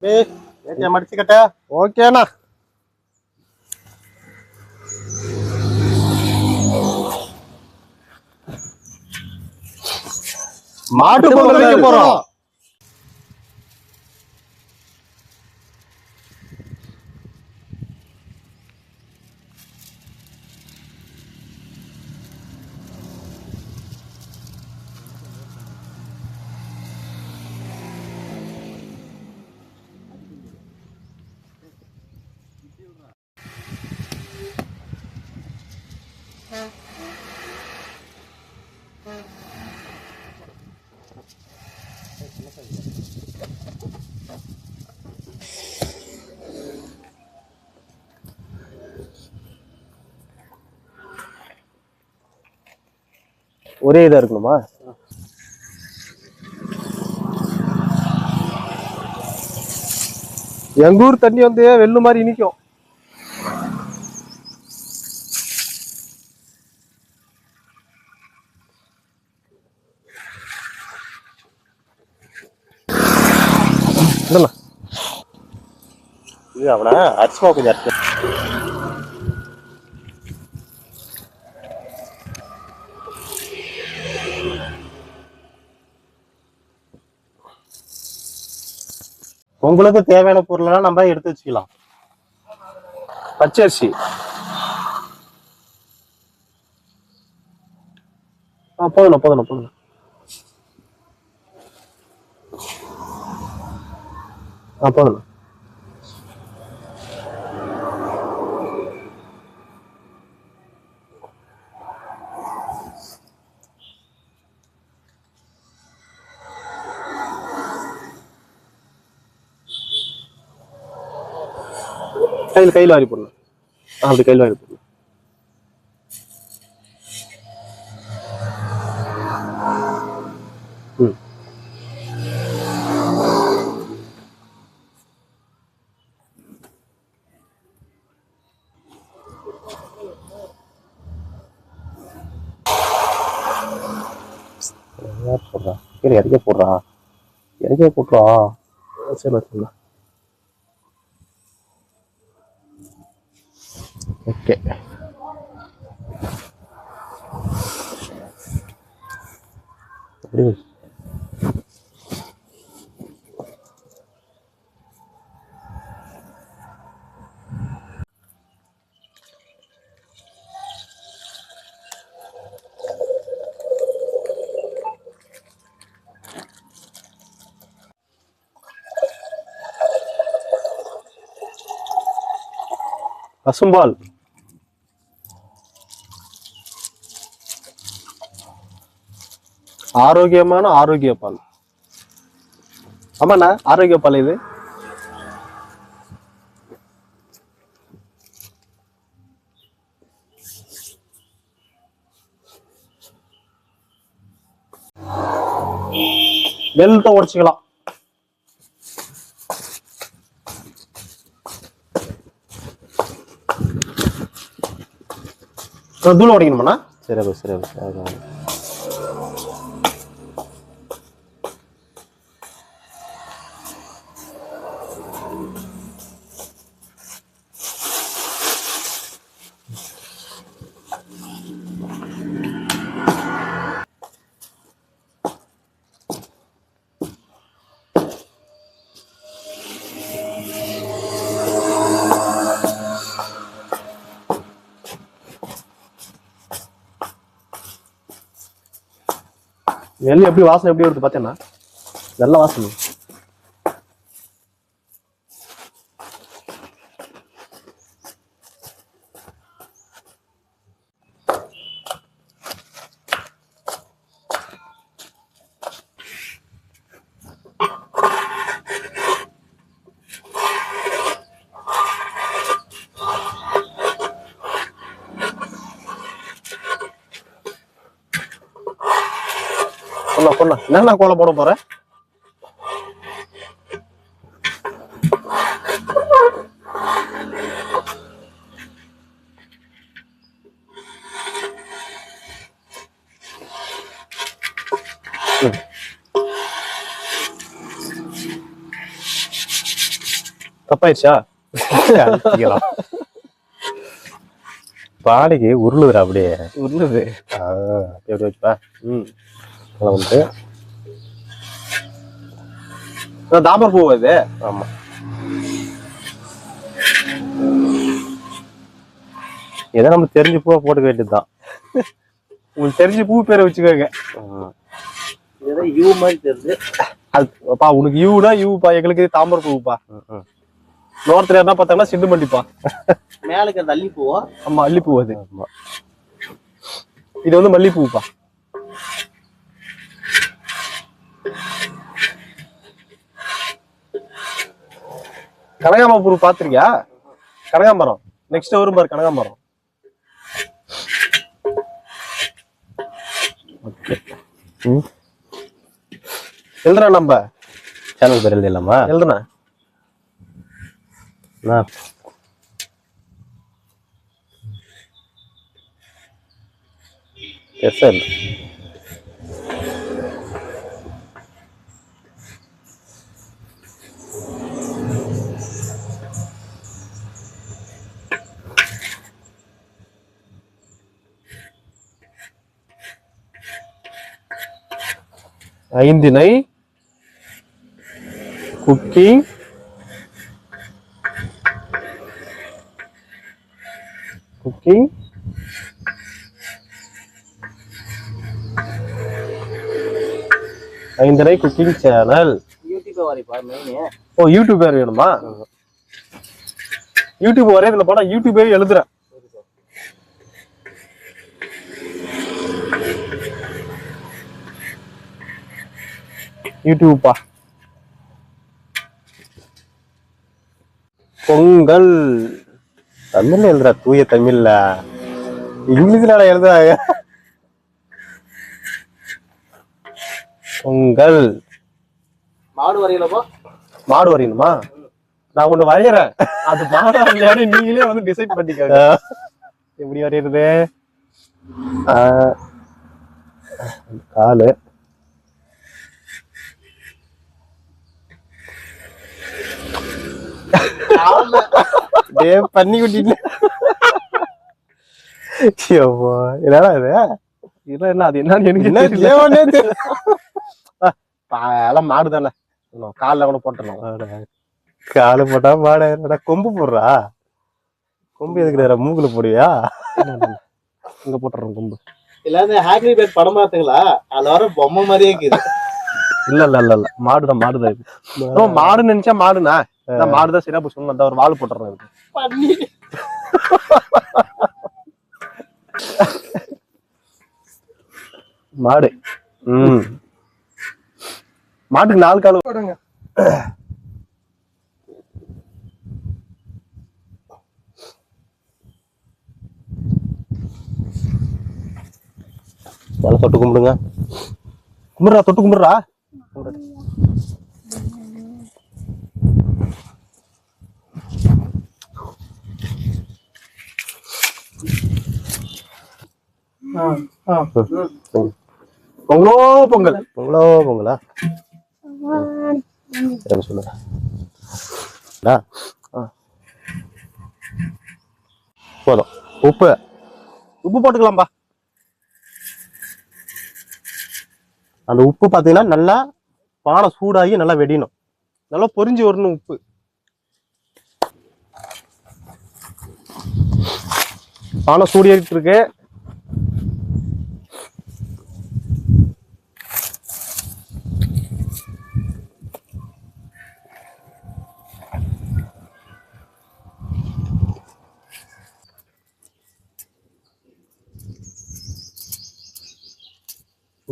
மடிச்சுக்கிட்ட ஓகேண்ணா. மாட்டு பொங்கல் வைக்க போறோம். ஒரே இதா இருக்கணுமா? எங்க ஊர் தண்ணி வந்து வெள்ளு மாதிரி இனிக்கும். இது அவனா அரிசிமா கொஞ்சம் அரிசி உங்களுக்கு தேவையான பொருளெல்லாம் நம்ம எடுத்து வச்சுக்கலாம். பச்சரிசி போதும் போதும் போதும். போதும். கையில் வாரி போடணும். அப்படி கையில் வாரி போடணும். போடுறா இறக்கே போடுறா இறக்கே போட்டுறா. சரி சொல்லலாம். ஓகே அப்படி பசும்பால் ஆரோக்கியமான ஆரோக்கிய பால். ஆமாண்ணா ஆரோக்கிய பால். இது வெள்ளத்தை உடைச்சிக்கலாம். தூள் உடைக்கணுமாண்ணா? சரி சரி. நெல் எப்படி வாசனை எப்படி வருது பார்த்தேன்னா நல்ல வாசனை. பொண்ணா என்ன கோலம் போட போற? தப்பாயிடுச்சா? பாடிக்கு உருளுதுரா அப்படியே உருளுது. எப்படி வச்சுப்பா. வந்து தாமரை பூ இது. ஆமா, ஏதோ நம்ம தெரிஞ்ச பூவா போட்டுக்க வேண்டியதுதான். உங்களுக்கு தெரிஞ்ச பூ பேரை வச்சுக்கோங்க. ஏதோ யூ மாதிரி தெரியுது. அதுப்பா உனக்கு யூனா யூப்பா, எங்களுக்கு தாமரை பூப்பா. நோர்த்துல என்ன பார்த்தாங்கன்னா சிண்டு மண்டிப்பா. மேலுக்கு அந்த அல்லிப்பூவா? ஆமா, அல்லிப்பூ. அது இது வந்து மல்லிப்பூப்பா. கனகாமரம் பூ பாத்திருக்கியா? கனகாமரம் நெக்ஸ்ட் வரும் பாரு, கனகாமரம். எழுதுனா நம்ம சேனல் பேர் எழுதிடலாமா? எழுதுனா எஸ்எல் ஐந்தினை குக்கிங் ஐந்தனை குக்கிங் சேனல். ஓ, யூடியூப் பேர் வேணுமா? யூடியூப் வரையதுல போனா யூடியூப் பேர் எழுதுறேன். யூடியூப்பா. பொங்கல் தமிழ்ல எழுதுறா, தூய தமிழ்ல. இங்கிலீஷ்ல எழுதுறாங்க. பொங்கல். மாடு வரையலப்பா? மாடு வரையணுமா? நான் ஒண்ணு வரையறேன், அது மாடா இல்லையானு நீங்களே வந்து டிசைட் பண்ணிக்கோங்க. எப்படி வரையறது? காலு பண்ணி விட்டீங்க. என்னடா இது? இதெல்லாம் என்ன, அது என்னன்னு எனக்கு எல்லாம் மாடு தானே, காலில் கூட போட்டுடலாம். காலு போட்டா மாட. கொம்பு போடுறா? கொம்பு எதுக்கு மூக்குல போடுவியா? இங்க போட்டுறோம் கொம்பு. இல்ல ஹாப்பி பேட் படம் பாத்துங்களா? அதுல வர பொம்மை மாதிரியே இருக்குது. இல்ல மாடுதான், மாடுதான் இது. மாடு நினைச்சா மாடுனா மாடுதான் சரியா போய் சொன்ன. ஒரு வால் போட்டுறோம் இருக்கு. மாடு. மாட்டுக்கு 4 கால் போடுங்க. நல்லா தொட்டு கும்பிடுங்க. கும்பிடுறா, தொட்டு கும்பிடுறா. பொங்கலோ பொங்கல். பொங்கலோ பொங்கலா? சொல்லுங்க. போதும். உப்பு போட்டுக்கலாம்பா. அந்த உப்பு பாத்தீங்கன்னா நல்லா பானை சூடாகி நல்லா வெடியணும், நல்லா பொரிஞ்சு வரணும் உப்பு. பானை சூடு ஏறிட்டு இருக்கு.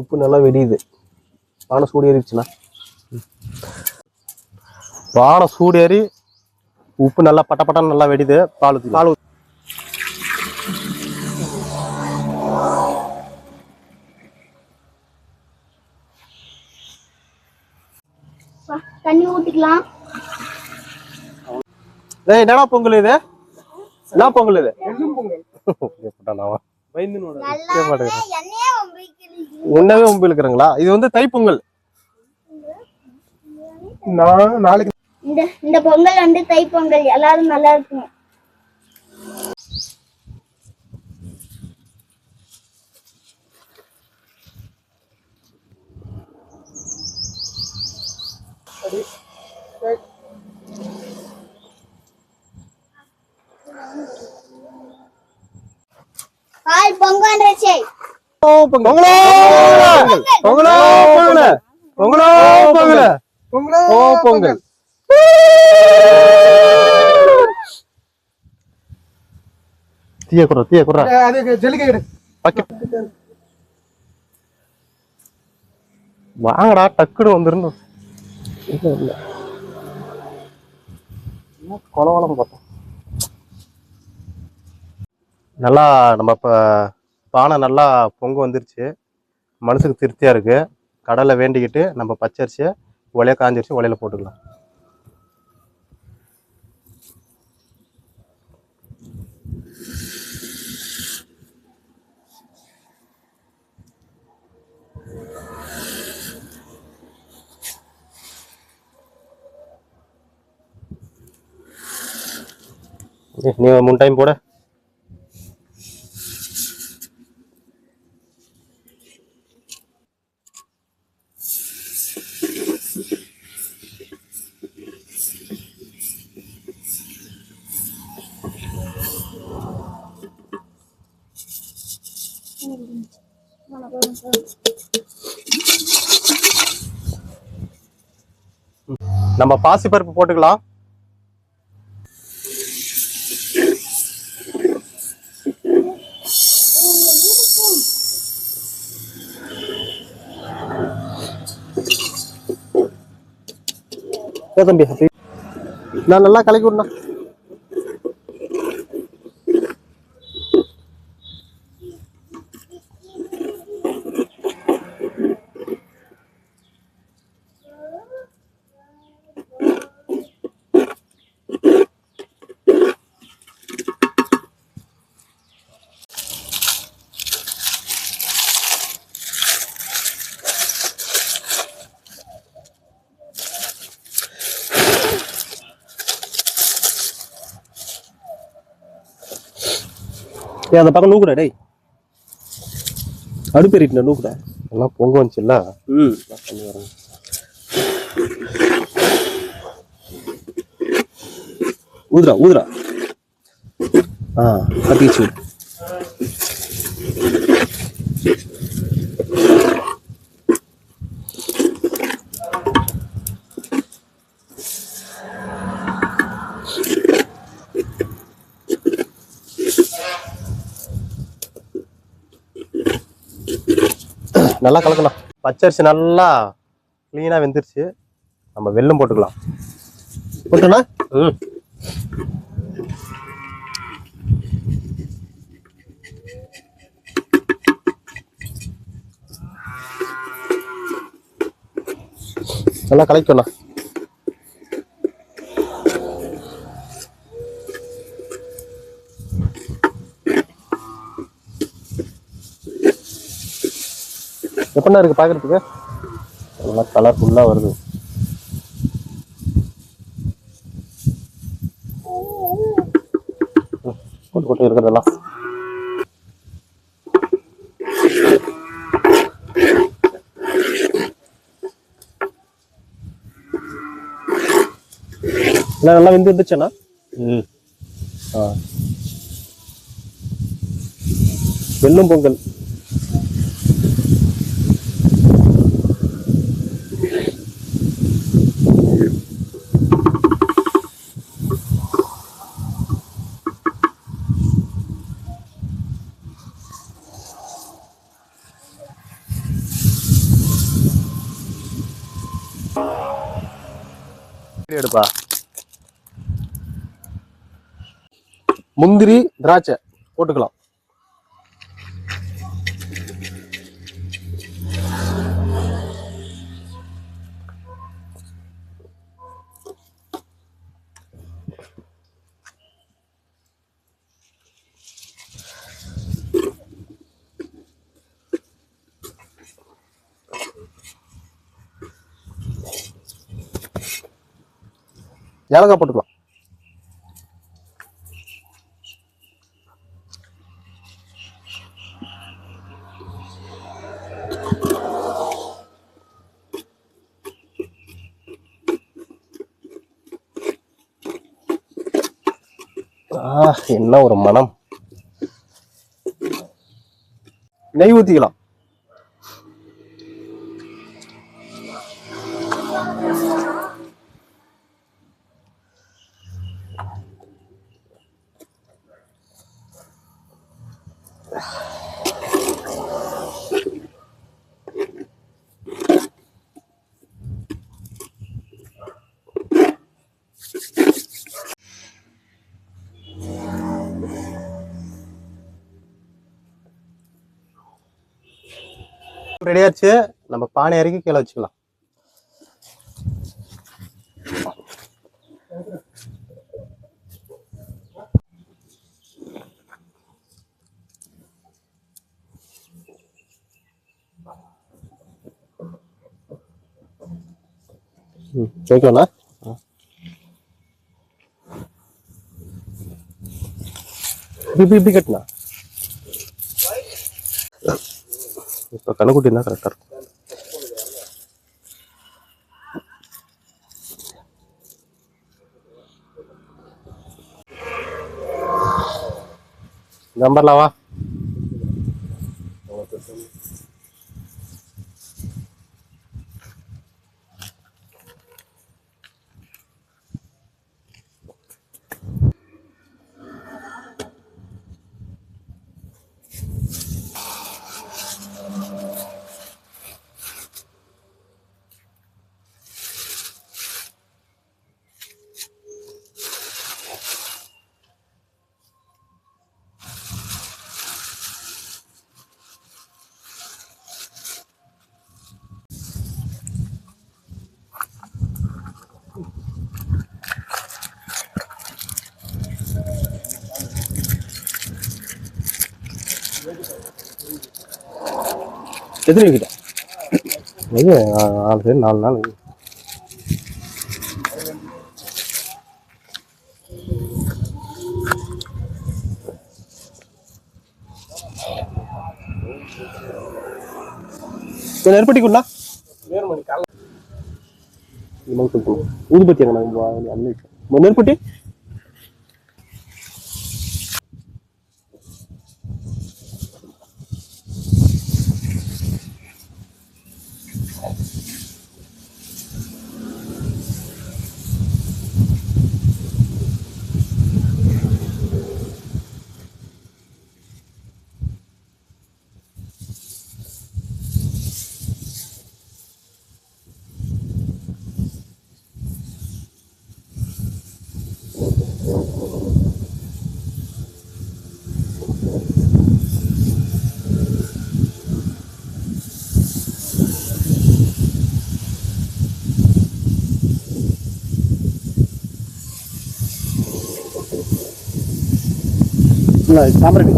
உப்பு நல்லா வெடியுது. பானை சூடு ஏறிடுச்சுன்னா, பானை சூடு ஏறி உப்பு நல்லா பட்டப்பட்டான்னு நல்லா வெடிது. பால் தண்ணி ஊத்திக்கலாம். என்னடா பொங்கல் இது? என்ன பொங்கல் இது? உன்னவே ஒம்பு இழுக்கிறீங்களா? இது வந்து தைப்பொங்கல். நாளைக்கு இந்த பொங்கல் வந்து தை பொங்கல் எல்லாரும் நல்லா இருக்கணும். ஹாய் பொங்கல் ரச்சை. பொங்கலோ பொங்கலோ பொங்கல பொங்கலோ பொங்கல பொங்கலோ பொங்கல். தீய குறா வாங்கடா டக்குனு வந்துருந்தோம். கொலவளம் பார்த்தோம். நல்லா நம்ம இப்போ பானை நல்லா பொங்க வந்துருச்சு. மனசுக்கு திருப்தியாக இருக்குது. கடலை வேண்டிக்கிட்டு நம்ம பச்சரிசியை ஒலைய காஞ்சிருச்சு, ஒலையில போட்டுக்கலாம். நீ 3 டைம் போட. நம்ம பாசி பருப்பு போட்டுக்கலாம். தம்பி நான் நல்லா கலக்கி விடணும். அந்த பக்கம் நூக்குடா டேய், அடுப்பேறிட்டு நூக்குடா. எல்லாம் பொங்க வந்துச்சுல்ல. ஊதுரா ஊதுரா. கத்திச்சு. நல்லா கலக்கலாம். பச்சரிசி நல்லா கிளீனா வெந்துருச்சு. நம்ம வெல்லம் போட்டுக்கலாம். போட்டோண்ணா. நல்லா கலக்கணும். எப்படின்னா இருக்கு பாக்குறதுக்கு? நல்லா கலர்ஃபுல்லா வருது. கொட்டு கொட்டு இருக்கிறதெல்லாம் நல்லா வெந்து வந்துச்சுண்ணா. வெல்லம் பொங்கல். எடுப்பா. முந்திரி திராட்சை போட்டுக்கலாம். ஏலக்காய் போட்டுக்கலாம். என்ன ஒரு மனம். நெய் ஊத்திக்கலாம். ரெடி ஆச்சு. நம்ம பானை இறக்கி கீழே வச்சுக்கலாம். கேட்கலண்ணா. இப்படி கட்டினா இப்போ கண்ணுக்குட்டி இருந்தால் கரெக்டாக இருக்கும். நம்பர்லாவா? எத்தனை கிட்ட இது 4 பேர் 4 நாள். நெருப்பட்டிக்குள்ளா ஊதுபத்தி நெருப்பட்டி சாம்பிராணி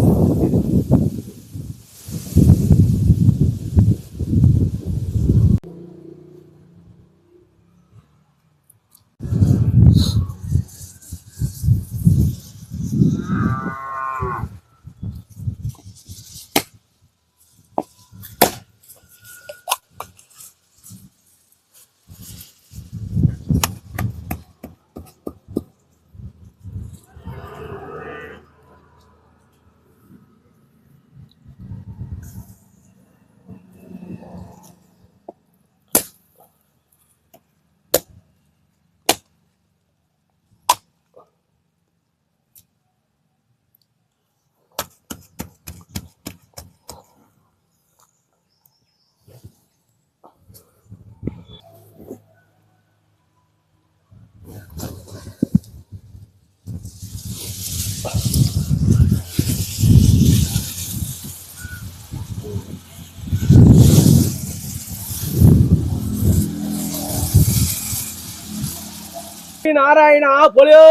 நாராயணா பொலியோ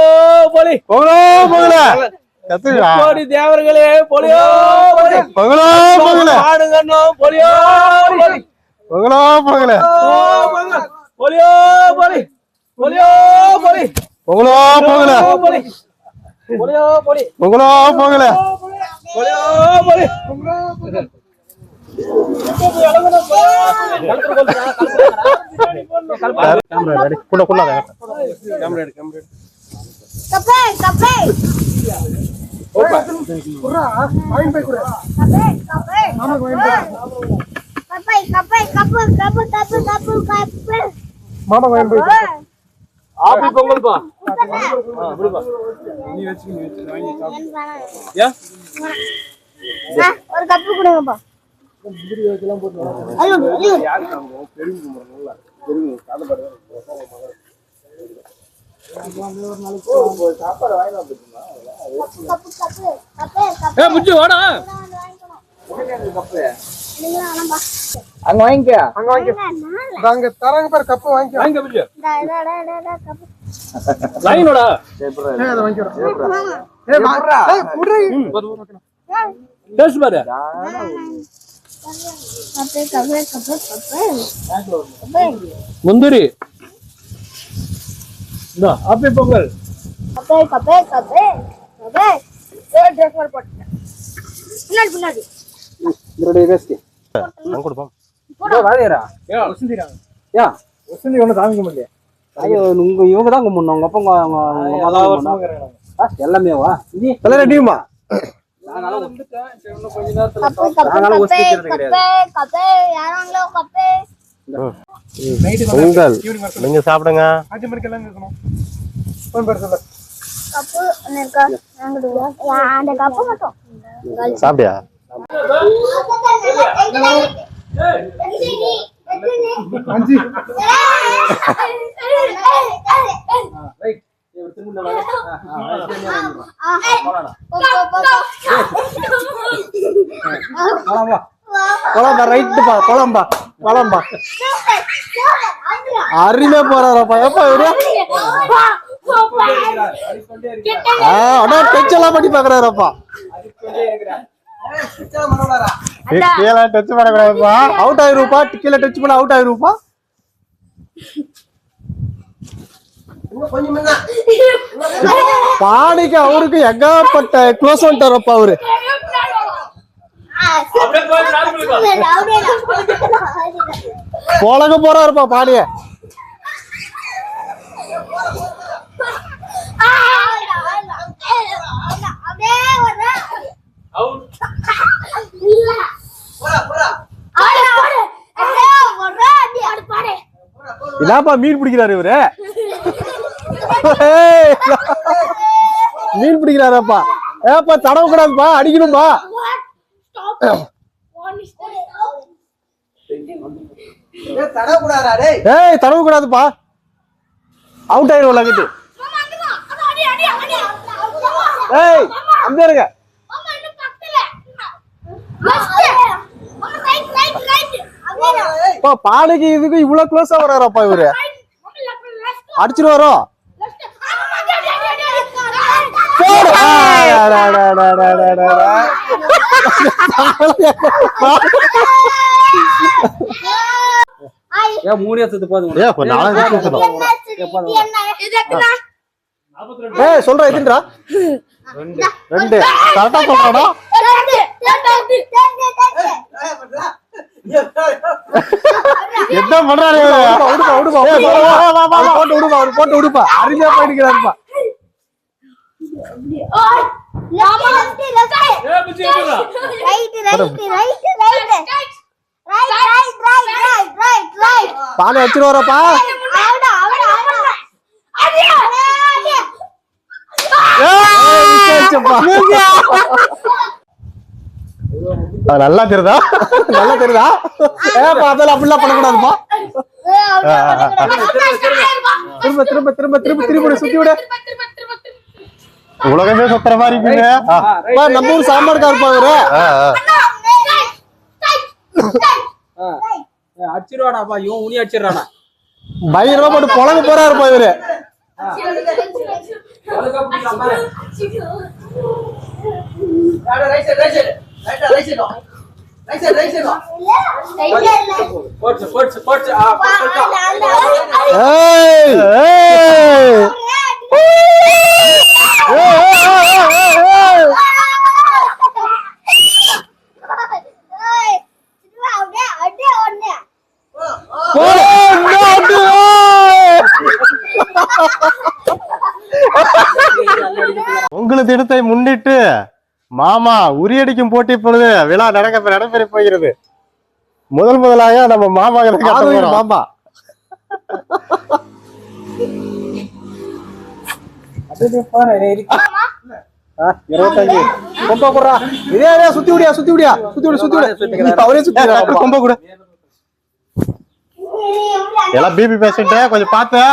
பொலி கோடி தேவர்களே பொலியோ பொலி ஆடுங்கண்ணோ பொலியோ பொலி பொலியோ பொலி பொலியோ பொலி பொங்கலோ போகல பொங்கலோ போகல கப்பே கப்பே மாமா வாங்கி போய் ஆப்பி பொங்கல் பா ஒரு கப்பு கொடுங்கப்பா முச்சு வாடா அங்க வாங்கிக்க அங்க தராங்க பாரு கப்பு வாங்கி வாங்கிக்க முச்சு லைனோடா அதை வாங்கிக்கிறோம் டேஸ்ட் பாரு முந்திரி இந்த ஆப்பி பொங்கல் கப்பே கப்பே கப்பே கப்பே ட்ரெஸ் மாதிரி போட்டேன் பின்னாடி பின்னாடி நாங்க கொடுப்போம் வாழையரா யா வசந்தி ஒண்ணு தாமிக்க முடியல ஐயோ இவங்க தான் கும்பிடணும் உங்க அப்பா எல்லாமேவா இது எல்லாம் ரெடியுமா கப்பே கப்பே கப்பே கப்பே யாராங்களோ கப்பே பொங்கல் நீங்க சாப்பிடுங்க 5 மணிக்கு எல்லாம் இருக்கணும் ஃபோன் பேர் சொல்ல கப்பு இருக்கா அந்த கப்பு மட்டும் சாப்பிட்டியா அஞ்சு கொலம்பா ரைட்டுப்பா கொலம்பா கொலம்பா அருமையா போறாரப்பா எப்பா இவரு அண்ணா டச் எல்லாம் பண்ணி பாக்குறாருப்பா கீழே டச் பண்ணக்கூடாதுப்பா அவுட் ஆயிருப்பா கீழே டச் பண்ண அவுட் ஆயிருப்பா பாடிக்கு அவருக்கு எங்கப்பட்ட க்ளோஸ் பண்ணிட்டாரப்பா அவரு போலக போறாருப்பா பாடிய இதாப்பா மீன் பிடிக்கிறாரு இவரு மீன் பிடிக்கிறாரப்பா ஏப்பா தடவ கூடாதுப்பா அடிக்கணும்பா ஏய் தடவ கூடாதுப்பா அவுட் ஆயிடுவோம் லங்கிட்டு ஏய் அங்க இருங்க பானைக்கு இதுக்கு இவ்வளவு க்ளோஸா வர்றாரப்பா இவரு அடிச்சிட்டு வரோம் மூணு வருஷத்துக்கு போதும் சொல்ற எதுன்றா ரெண்டு கரெக்டா சொல்றாடா என்ன பண்றாரு போட்டு விடுப்பா அருமையா போயிடுறாருப்பா பானை வச்சுட்டு வரப்பா நல்லா தெரியுதா நல்லா தெரியுதா அதெல்லாம் அப்படிலாம் பண்ணக்கூடாதுப்பா திரும்ப திரும்ப திரும்ப திரும்ப திரும்ப சுத்தி விட உலகமே சுத்துற மாதிரி இருக்குங்க நம்ம ஊர் சாம்பார் இருப்பா இவரு அடிச்சிருவாடாப்பா இவன் உனி அடிச்சிடறானா பயங்கரமா போட்டு புலங்க போறாருப்பா இவரு பொங்கல் தினத்தை முன்னிட்டு மாமா உரியடிக்கும் போட்டி பொழுது விழா நடைபெற போகிறது. முதலாக நம்ம மாமா மாமா கொம்ப குடுறா. இதே சுத்தி விடியா அவரே சுத்தி கொம்ப கூட எல்லாம் பிபி பேஷண்ட் கொஞ்சம் பார்த்து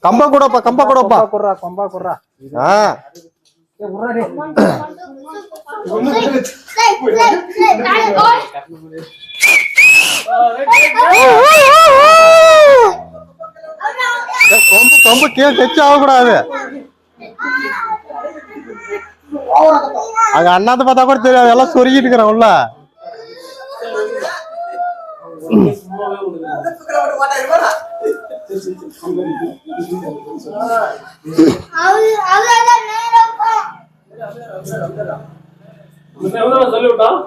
கம்ப கூடப்பா கொம்பு கீழே டச் ஆகக்கூடாது. அங்க அண்ணாத்த பார்த்தா கூட தெரியாது, எல்லாம் சொருகிட்டு இருக்கிறேன் உள்ள. சொல்லிவிட்டான்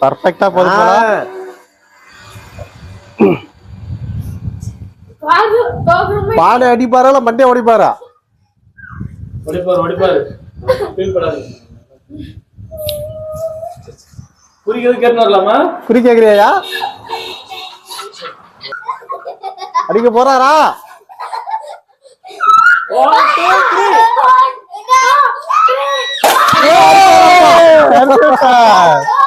பர்ஃபெக்ட்டா போதும் போல. பானை அடிப்பாரா மண்டே ஓடிப்பாரா? ஒடிப்பாரு ஃபீல் பண்ணாது. குறிக்கிறது கேட்டு வரலாமா? குறி கேக்குறியா? அடிக்க போறாரா? 1 2 3